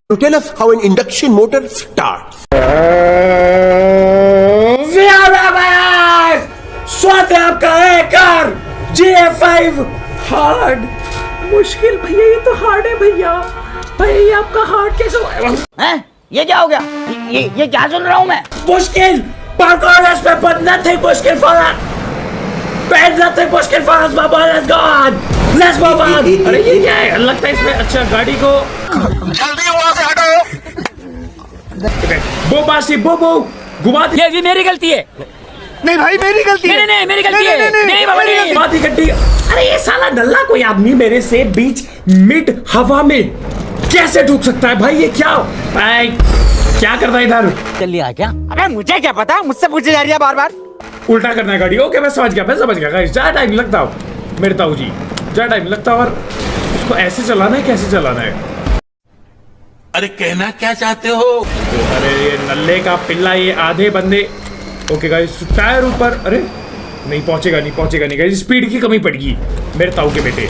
To tell us how an induction motor starts. स्वाद है आपका एकर GF5 हार्ड। मुश्किल भैया, ये तो हार्ड है भैया। भैया ये आपका हार्ड कैसे हुआ? हैं? ये क्या हो गया? ये क्या सुन रहा हूँ मैं? मुश्किल परफॉर्मेंस पे but nothing मुश्किल for us. But nothing मुश्किल for us, my boy. Let's go on. Let's move on. अरे ये क्या है? लगता है इसमें अच्छा गाड़ी को जल्दी वहां से हटो। बो बासी बो घुमा दी। ये मेरी गलती है। नहीं भाई मेरी गलती है। नहीं मेरी गलती है। नहीं बाबा नहीं। घुमा दी गड्डी। अरे ये साला नल्ला कोई आदमी मेरे से बीच मिड हवा में कैसे ढूक सकता है भाई? ये क्या क्या करता है इधर? चल लिया क्या? अबे मुझे क्या पता, मुझसे पूछे जा रही है बार बार। उल्टा करना है गाड़ी। ओके मैं समझ गया गाइस। ज्यादा टाइम लगता हो मेरे ताऊ जी, ज्यादा टाइम लगता है। और उसको ऐसे चलाना है, कैसे चलाना है? अरे कहना क्या चाहते हो? अरे ये नल्ले का पिल्ला, ये आधे बंदे। ओके गाइस टायर ऊपर। अरे नहीं पहुंचेगा नहीं गाइस, स्पीड की कमी पड़ेगी मेरे ताऊ के बेटे।